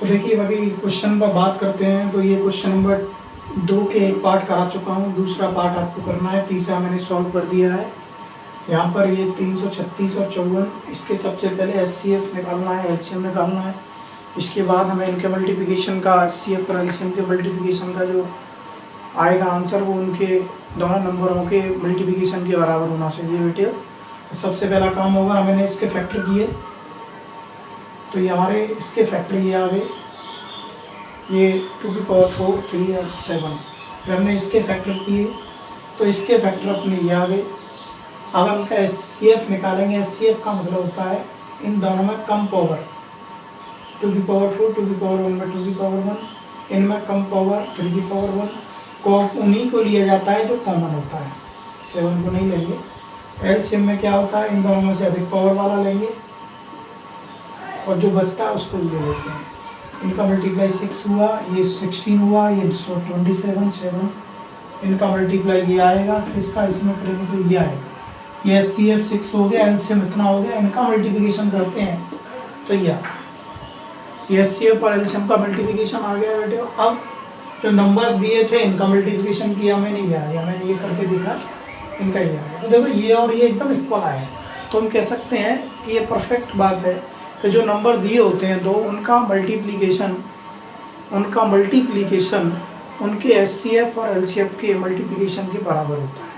तो देखिए अभी क्वेश्चन पर बात करते हैं। तो ये क्वेश्चन नंबर 2 के एक पार्ट करा चुका हूँ, दूसरा पार्ट आपको करना है, तीसरा मैंने सॉल्व कर दिया है। यहाँ पर ये 336 और 54, इसके सबसे पहले HCF निकालना है, LCM निकालना है। इसके बाद हमें इनके मल्टीप्लिकेशन का, HCF और LCM के मल्टीप्लिकेशन का जो आएगा आंसर वो उनके दोनों नंबरों के मल्टीप्लिकेशन के बराबर होना चाहिए बेटे। तो सबसे पहला काम होगा, मैंने इसके फैक्टर किए, तो ये हमारे इसके फैक्टर ये आ गए, ये 2 की पावर 4, 3 और 7। फिर हमने इसके फैक्टर किए तो इसके फैक्टर अपने ये आ गए। अब हम इनका HCF निकालेंगे। HCF का मतलब होता है इन दोनों में कम पावर, 2 की पावर 4, 2 की पावर 1 में 2 की पावर 1, इनमें कम पावर 3 की पावर 1 को उन्हीं को लिया जाता है जो कॉमन होता है, 7 को नहीं लेंगे। LCM में क्या होता है, इन दोनों में से अधिक पावर वाला लेंगे और जो बचता है उसको ले लेते हैं। इनका मल्टीप्लाई 6 हुआ, ये 16 हुआ, ये 27, 7। इनका मल्टीप्लाई ये आएगा, फिर इसका इसमें करेंगे तो ये आएगा। ये HCF 6 हो गया, LCM इतना हो गया। इनका मल्टीप्लिकेशन करते हैं तो ये HCF और LCM का मल्टीप्लिकेशन आ गया बेटे। अब जो नंबर्स दिए थे इनका मल्टीप्लिकेशन किया मैंने, ये आ गया, मैंने ये करके दिखा, इनका ये आ गया। तो देखो ये और ये एकदम इक्वल आए, तो हम कह सकते हैं कि ये परफेक्ट बात है कि जो नंबर दिए होते हैं दो, उनका मल्टीप्लिकेशन उनके HCF और LCM के मल्टीप्लिकेशन के बराबर होता है।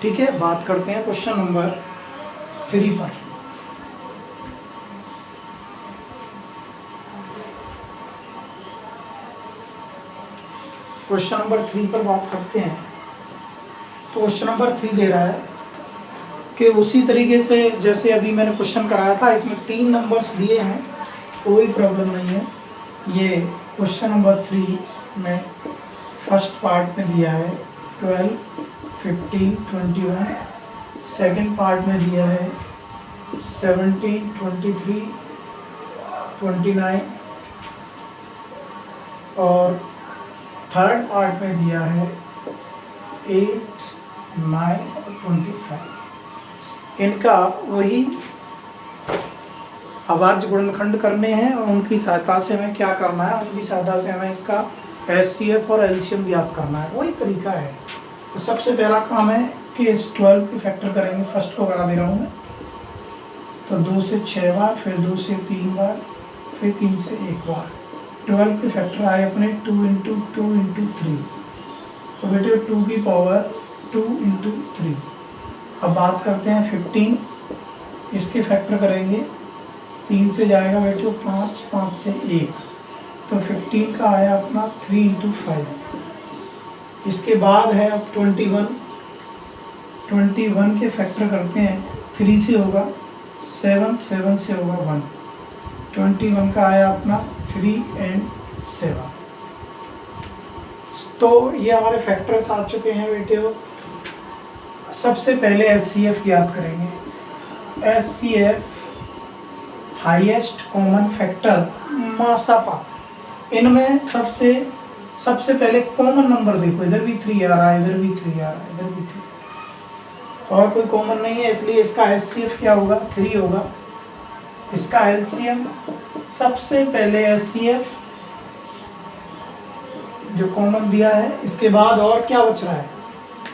ठीक है, बात करते हैं क्वेश्चन नंबर 3 पर। क्वेश्चन नंबर 3 पर बात करते हैं। तो क्वेश्चन नंबर 3 दे रहा है कि उसी तरीके से जैसे अभी मैंने क्वेश्चन कराया था, इसमें 3 नंबर्स दिए हैं, कोई प्रॉब्लम नहीं है। ये क्वेश्चन नंबर 3 में फर्स्ट पार्ट में दिया है 12, 15, 21, सेकंड पार्ट में दिया है 17, 23, 29 और थर्ड पार्ट में दिया है 8, 9 और 25। इनका वही अभाज्य गुणनखंड करने हैं और उनकी सहायता से हमें क्या करना है, उनकी सहायता से हमें इसका HCF और LCM ज्ञात करना है, वही तरीका है। तो सबसे पहला काम है कि इस 12 के फैक्टर करेंगे। फर्स्ट को करा दे रहा हूँ मैं, तो 2 से 6 बार, फिर 2 से 3 बार, फिर 3 से 1 बार। 12 के फैक्टर आए अपने 2 × 2 × 3, तो बेटे 2 की पावर 2 × 3। अब बात करते हैं 15, इसके फैक्टर करेंगे, 3 से जाएगा बेटे 5, 5 से 1, तो 15 का आया अपना 3 × 5। इसके बाद है अब 21 के फैक्टर करते हैं, 3 से होगा 7, 7 से होगा 1, 21 का आया अपना 3 और 7। तो ये हमारे फैक्टर्स आ चुके हैं बेटे। सबसे पहले HCF ज्ञात करेंगे। HCF हाईएस्ट कॉमन फैक्टर मासापा, इनमें सबसे पहले कॉमन नंबर देखो, इधर भी 3 आ रहा है, इधर भी 3 आ रहा है, इधर भी 3, और कोई कॉमन नहीं है, इसलिए इसका HCF क्या होगा, 3 होगा। इसका LCM, सबसे पहले HCF जो कॉमन दिया है, इसके बाद और क्या बच रहा है,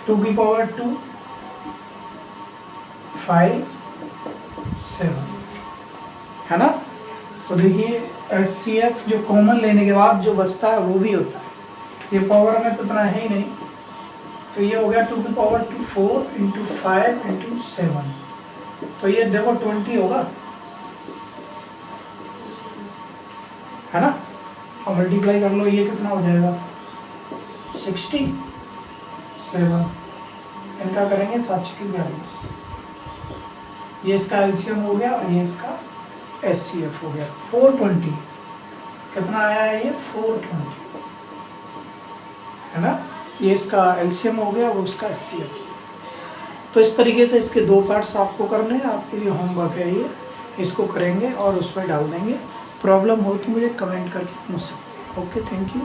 2 की पावर 2, 5, 7, है ना। तो देखिए HCF जो कॉमन लेने के बाद जो बचता है वो भी होता है, ये पावर में तो इतना है ही नहीं, तो ये हो गया 2 की पावर 2, 4 × 5 × 7, तो ये देखो 20 होगा, है ना। और मल्टीप्लाई कर लो, ये कितना हो जाएगा 67। इनका करेंगे 742, ये इसका LCM हो गया और ये इसका HCF हो गया 420। कितना आया है ये 420, है ना। ये इसका LCM हो गया, वो इसका HCF। तो इस तरीके से इसके 2 पार्ट्स आपको करने हैं, आपके लिए होमवर्क है ये, इसको करेंगे और उसमें डाल देंगे। प्रॉब्लम हो तो मुझे कमेंट करके पूछ सकते हैं। Okay, thank you.